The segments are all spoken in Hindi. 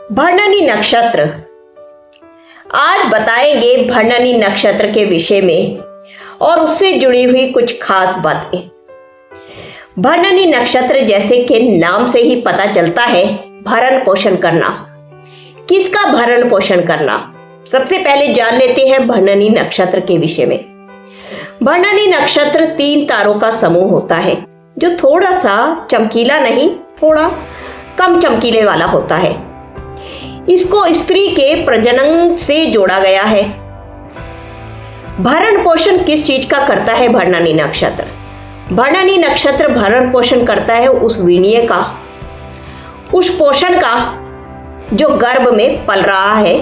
भरणी नक्षत्र। आज बताएंगे भरणी नक्षत्र के विषय में और उससे जुड़ी हुई कुछ खास बातें। भरणी नक्षत्र जैसे कि नाम से ही पता चलता है, भरण पोषण करना। किसका भरण पोषण करना? सबसे पहले जान लेते हैं भरणी नक्षत्र के विषय में। भरणी नक्षत्र 3 तारों का समूह होता है, जो थोड़ा सा चमकीला नहीं, थोड़ा कम चमकीले वाला होता है। इसको स्त्री के प्रजनन से जोड़ा गया है। भरण पोषण किस चीज का करता है भरणी नक्षत्र? भरणी नक्षत्र भरण पोषण करता है उस वीर्य का, उस पोषण का जो गर्भ में पल रहा है,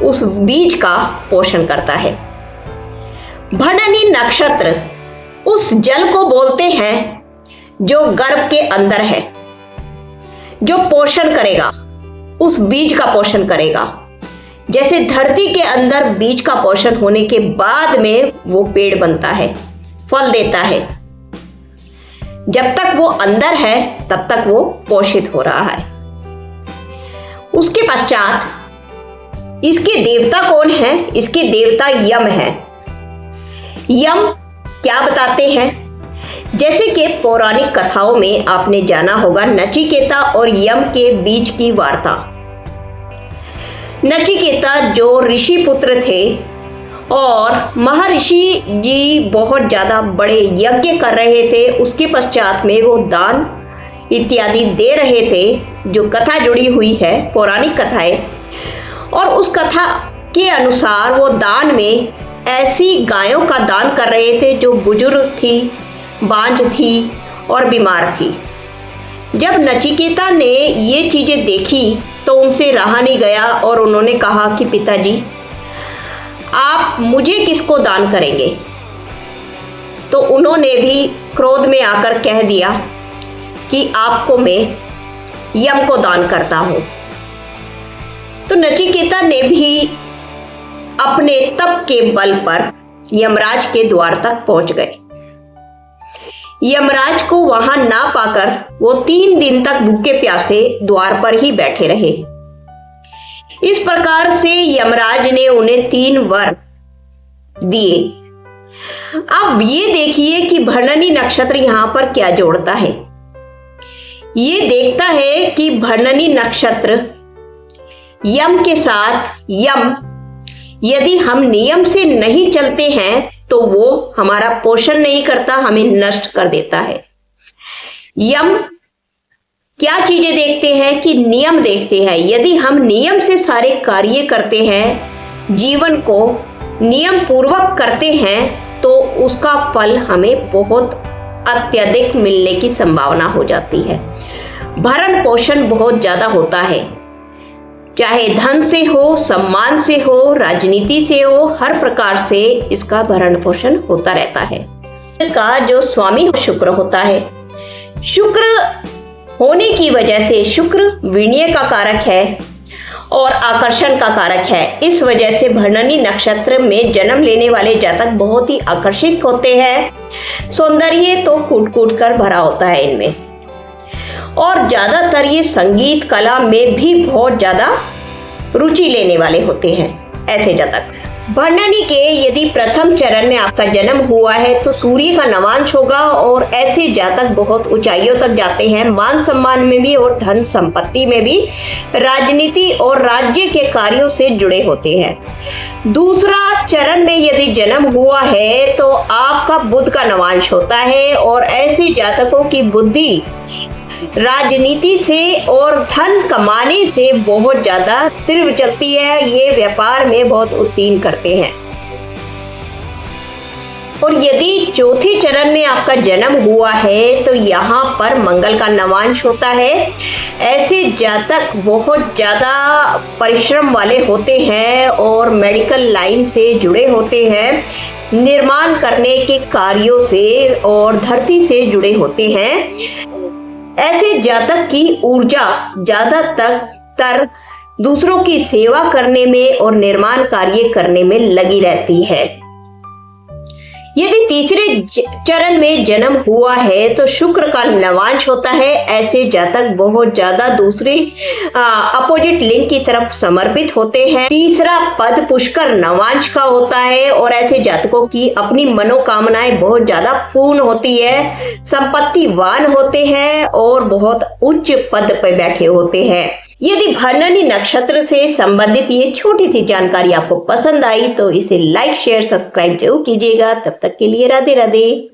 उस बीज का पोषण करता है। भरणी नक्षत्र उस जल को बोलते हैं जो गर्भ के अंदर है, जो पोषण करेगा, उस बीज का पोषण करेगा। जैसे धरती के अंदर बीज का पोषण होने के बाद में वो पेड़ बनता है, फल देता है। जब तक वो अंदर है तब तक वो पोषित हो रहा है। उसके पश्चात इसके देवता कौन है? इसके देवता यम है। यम क्या बताते हैं? जैसे कि पौराणिक कथाओं में आपने जाना होगा नचिकेता और यम के बीच की वार्ता। नचिकेता जो ऋषि पुत्र थे और महर्षि जी बहुत ज्यादा बड़े यज्ञ कर रहे थे, उसके पश्चात में वो दान इत्यादि दे रहे थे, जो कथा जुड़ी हुई है, पौराणिक कथाएं। और उस कथा के अनुसार वो दान में ऐसी गायों का दान कर रहे थे जो बुजुर्ग थी, बांझ थी और बीमार थी। जब नचिकेता ने ये चीजें देखी तो उनसे रहा नहीं गया और उन्होंने कहा कि पिताजी, आप मुझे किसको दान करेंगे? तो उन्होंने भी क्रोध में आकर कह दिया कि आपको मैं यम को दान करता हूं। तो नचिकेता ने भी अपने तप के बल पर यमराज के द्वार तक पहुंच गए। यमराज को वहां ना पाकर वो 3 दिन तक भूखे प्यासे द्वार पर ही बैठे रहे। इस प्रकार से यमराज ने उन्हें 3 वर दिए। अब ये देखिए कि भरणी नक्षत्र यहां पर क्या जोड़ता है। ये देखता है कि भरणी नक्षत्र यम के साथ, यम यदि हम नियम से नहीं चलते हैं तो वो हमारा पोषण नहीं करता, हमें नष्ट कर देता है। यम क्या चीजें देखते हैं कि नियम देखते हैं। यदि हम नियम से सारे कार्य करते हैं, जीवन को नियम पूर्वक करते हैं, तो उसका फल हमें बहुत अत्यधिक मिलने की संभावना हो जाती है। भरण पोषण बहुत ज्यादा होता है, चाहे धन से हो, सम्मान से हो, राजनीति से हो, हर प्रकार से इसका भरण पोषण होता रहता है। का जो स्वामी शुक्र होता है, शुक्र होने की वजह से, शुक्र वीर्य का कारक है और आकर्षण का कारक है। इस वजह से भरणी नक्षत्र में जन्म लेने वाले जातक बहुत ही आकर्षित होते हैं। सौंदर्य तो कूट कूट कर भरा होता है इनमें, और ज्यादातर ये संगीत कला में भी बहुत ज्यादा रुचि लेने वाले होते हैं ऐसे जातक। भरणी के यदि प्रथम चरण में आपका जन्म हुआ है तो सूर्य का नवांश होगा और ऐसे जातक बहुत ऊंचाइयों तक जाते हैं, मान सम्मान में भी और धन संपत्ति में भी, राजनीति और राज्य के कार्यों से जुड़े होते हैं। दूसरा चरण में यदि जन्म हुआ है तो आपका बुध का नवांश होता है और ऐसे जातकों की बुद्धि राजनीति से और धन कमाने से बहुत ज्यादा तीव्र चलती है। ये व्यापार में बहुत उत्तीर्ण करते हैं। और यदि चौथे चरण में आपका जन्म हुआ है तो यहाँ पर मंगल का नवांश होता है। ऐसे जातक बहुत ज्यादा परिश्रम वाले होते हैं और मेडिकल लाइन से जुड़े होते हैं, निर्माण करने के कार्यों से और धरती से जुड़े होते हैं। ऐसे जातक की ऊर्जा ज्यादातर दूसरों की सेवा करने में और निर्माण कार्य करने में लगी रहती है। यदि तीसरे चरण में जन्म हुआ है तो शुक्र का नवांश होता है। ऐसे जातक बहुत ज्यादा दूसरे अपोजिट लिंग की तरफ समर्पित होते हैं। तीसरा पद पुष्कर नवांश का होता है और ऐसे जातकों की अपनी मनोकामनाएं बहुत ज्यादा पूर्ण होती है, संपत्तिवान होते हैं और बहुत उच्च पद पर बैठे होते हैं। यदि भरणी नक्षत्र से संबंधित ये छोटी सी जानकारी आपको पसंद आई तो इसे लाइक शेयर सब्सक्राइब जरूर कीजिएगा। तब तक के लिए राधे राधे।